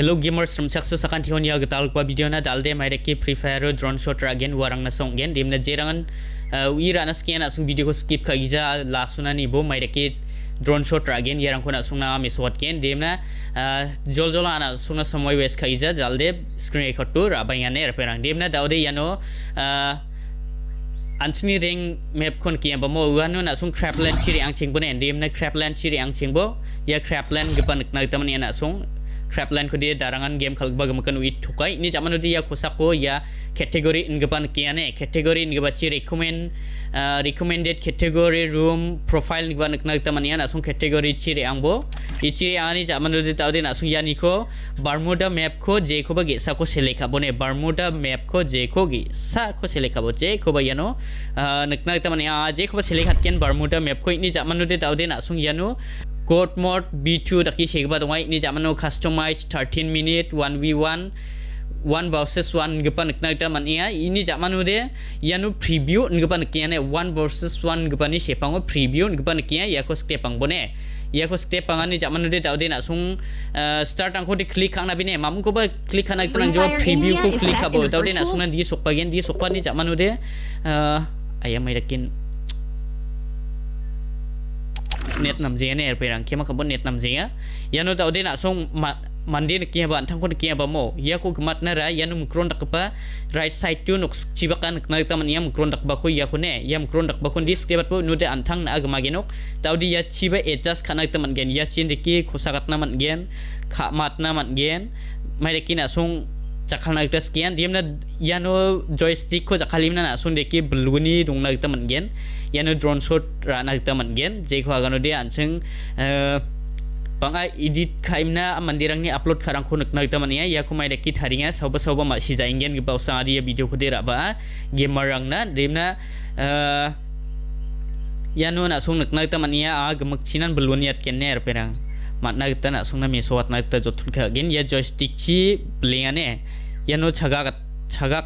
Hello gamers from sakso sakan tihon ya getal pa video na dalde mai reki Free Fire drone shot again warang na song gen dimna jerangan ira na scan asung video ko skip ka ija lasuna ni bo mai reki drone shot again yarang ko na sung na miswat gen dimna jol jol ana suna samoy wes ka ija dalde screen record to rabayane reperang dimna daude yano Ansini ring map kon kiam bamo wano na sung crapland chiri ang chingbo ne dimna crapland chiri ang chingbo ya crapland gepan na taman ya na sung Crapland ko dia darangan game kalba gemakan wit thukai ni zaman dia kosako ya category ingepan kiane category ingebachi recommended category room profile ingeban nak tamania na sung category chiri angbo ichiri ani zaman dia tawde na sung yani ko Bermuda map ko je ko bagi sa ko seleka bone Bermuda map ko je ko gi sa ko seleka bo je ko ba yano nak tamania je ko ba selekat kian Bermuda map ko ni zaman dia tawde na sung yano Code mode B2 taki shegba dongai ni jamano customize 13 minute 1v1 1 versus 1 gepan nakta mania ini jamano de yanu preview gepan kiane 1 versus 1 gepani sepango preview gepan kia ya ko step pang bone ya ko step pangani jamano de tawde na sung start angko de click ang na bine mam ko ba click kana tan jo preview ko click abo tawde na sung na di sokpa gen di sokpa ni jamano de ayam mai dakin net namje ne perang kema kabon net namje ya yano tawde na song mande ne kia ban thang ko kia ba mo ya ko gmat na ra yanu mukron dak pa right side tu nuk chibakan na taman yam mukron dak ba ko ya ko ne yam mukron dak ba ko dis kebat po nude anthang na agma genok tawdi ya chiba adjust kana taman gen ya chin de ki khosagat na man gen kha mat na man gen mai de kina song jakal na tes kian diamna yano joystick ko jakalimna na sun deki bluni dong na taman gen yano drone shot ra na taman gen je ko agano de anseng panga edit kaimna mandirang ni upload karang ko nak na taman ya ko mai deki tharinga sauba ma si jaingen ge bausa dia video ko de ra ba gamerang na dimna yano na sung nak na taman ya gemak chinan bluniat ken ner perang mat na ta na sung na mi sowat na ta jotun ka gen ya joystick chi blingane yano chaga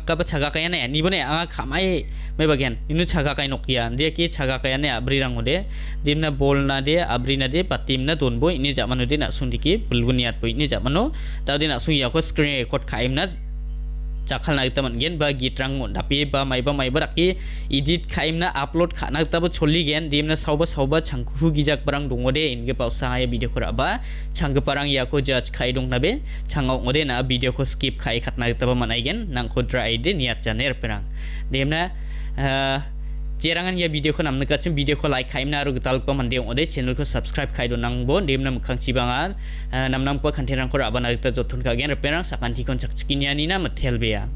ka ba chaga kaya ne ni bone anga khamai mai bagian inu chaga kai nokia dia ki chaga kaya ne abri rangode dimna bol na de abri na de patim na don boy ini jamanu de na sundiki bulbuniat boy ini jamanu tawdi na sung ya ko screen record khaim na jakal na taman gen ba gitrang mon dapi ba mai baraki edit khaim na upload khana tabo choli gen dimna sauba changku gijak barang dongode inge pausa ya video ko ba chang parang ya ko judge khai dong nabe changau ngode na video ko skip khai khatna tabo manai gen nang ko dry de niat janer perang dimna jerangan ya video ko namna kachim video ko like khaim na ru gital pa mande ngode channel ko subscribe khai do nang bo dimna mkhang chibangan namnam ko khanterang ko abana ta jotun ka gen perang sakanti kon chakchkinia ni na mathelbea